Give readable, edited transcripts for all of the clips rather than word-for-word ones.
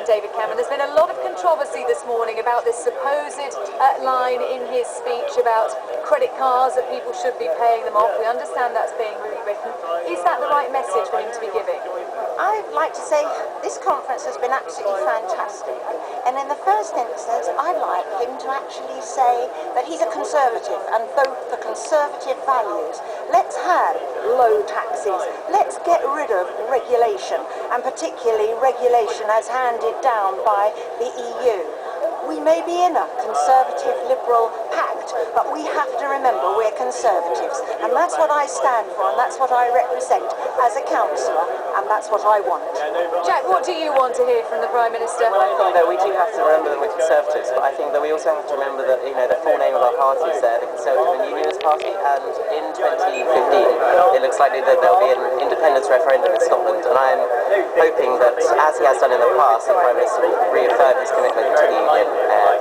David Cameron. There's been a lot of controversy this morning about this supposed line in his speech about credit cards, that people should be paying them off. We understand that's being rewritten. Is that the right message for him to be giving? I'd like to say this conference has been absolutely fantastic. And in the first instance, I'd like him to actually say that he's a conservative and vote for conservative values. Let's have low taxes. Let's get rid of regulation, and particularly regulation as handed down by the EU. We may be in a conservative liberal pact, but we have to remember we're conservatives, and that's what I stand for, and that's what I represent as a councillor, and that's what I want. Jack, what do you want to hear from the Prime Minister? Well, I think that we do have to remember that we're Conservatives, but I think that we also have to remember that, the full name of our party is the Conservative and Unionist Party, and in 2015 it looks likely that there'll be an independence referendum in Scotland, and I'm hoping that, as he has done in the past, the Prime Minister will reaffirm his commitment to the Union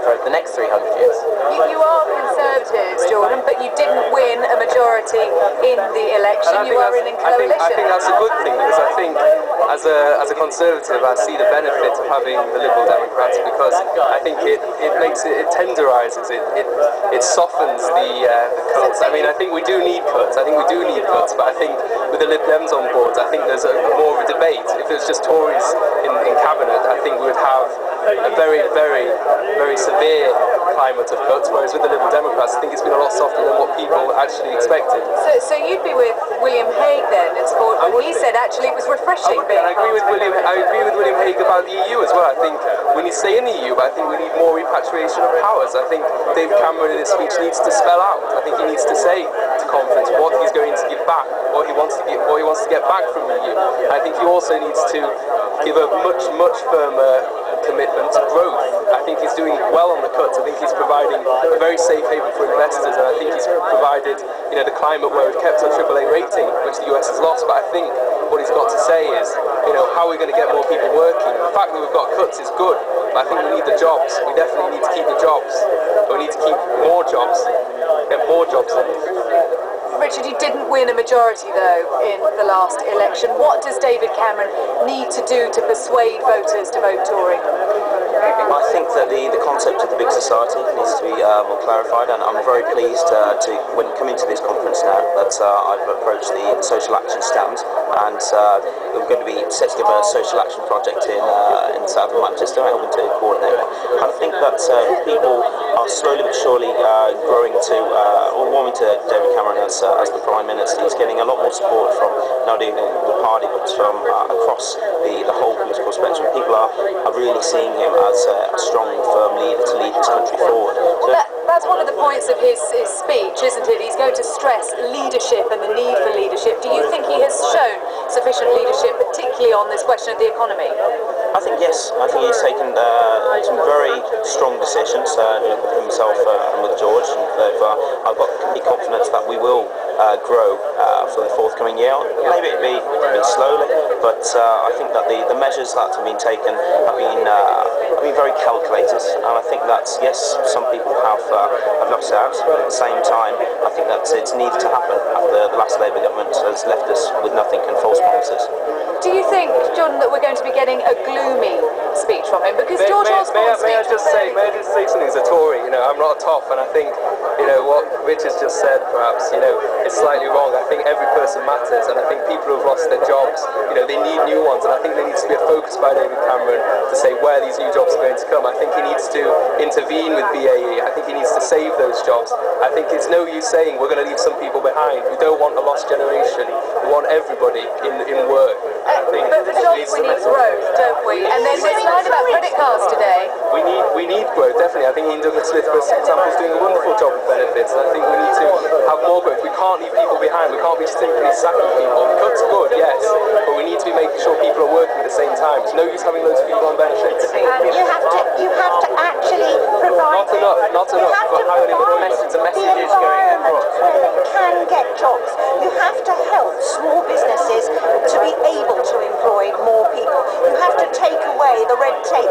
for the next 300 years. You are Conservatives, Jordan, but you didn't win a majority in the election. You are in a coalition. I think that's a good thing, because I think as a Conservative I see the benefit of having the Liberal Democrats, because I think it makes it tenderises it softens the cuts. I mean, I think we do need cuts. But I think with the Lib Dems on board, I think there's more of a debate. If it was just Tories in cabinet, I think we would have a very, very, very severe climate of cuts, whereas with the Liberal Democrats I think it's been a lot softer than what people actually expected. So you'd be with William Hague then as for when he said actually it was refreshing. I agree with William Hague about the EU as well. I think we need to stay in the EU, but I think we need more repatriation of powers. I think David Cameron in his speech needs to spell out. I think he needs to say to conference what he's going to give back, what he wants to get back from the EU. I think he also needs to give a much firmer commitment to growth. I think he's doing well on the cuts. I think he's providing a very safe haven for investors, and I think he's provided, the climate where we've kept our AAA rating, which the US has lost. But I think what he's got to say is, how are we going to get more people working? The fact that we've got cuts is good, but I think we need the jobs. We definitely need to keep the jobs. But we need to keep more jobs, get more jobs in. Richard, you didn't win a majority, though, in the last election. What does David Cameron need to do to persuade voters to vote Tory? I think that the concept of the big society needs to be more clarified, and I'm very pleased when coming to this conference now that I've approached the social action stand, and we're going to be setting up a social action project in south of Manchester, helping to coordinate it. I think that people are slowly but surely growing to or warming to David Cameron as the Prime Minister. He's getting a lot more support from not even the party, but from across the whole political spectrum. People are really seeing him as a strong, firm leader to lead this country forward. So that's one of the points of his speech, isn't it? He's going to stress leadership and the need for leadership. Do you think he has shown sufficient leadership, particularly on this question of the economy? I think yes. I think he's taken some very strong decisions with himself and with George, and I've got complete confidence that we will grow for the forthcoming year. Maybe it'll be slowly, but I think that the measures that have been taken have been very calculated, and I think that yes, some people have lost out, but at the same time I think that it's needed to happen after the last Labour government has left us with nothing and false promises. Do you think, John, that we're going to be getting a gloomy speech from him? Because George Osborne's speech... May I just say something as a Tory? I'm not a toff, and I think, what Richard's just said, perhaps, is slightly wrong. I think every person matters, and I think people who have lost their jobs, they need new ones, and I think there needs to be a focus by David Cameron to say where these new jobs are going to come. I think he needs to intervene with BAE. I think he needs to save those jobs. I think it's no use saying we're going to leave some people behind. We don't want a lost generation. We want everybody in work. But for jobs we need growth, don't we? And then there's line about credit cards today. We need growth, definitely. I think Ian Douglas-Smith, for example, is doing a wonderful job with benefits, and I think we need to have more growth. We can't leave people behind. We can't be simply sacking people. The cuts are good, yes, but we need to be making sure people are working at the same time. It's no use having loads of people on benefits. You have to actually provide... Not enough. The message is going across. Where they can get jobs. You have to help small businesses to be able to employ more people. You have to take away the red tape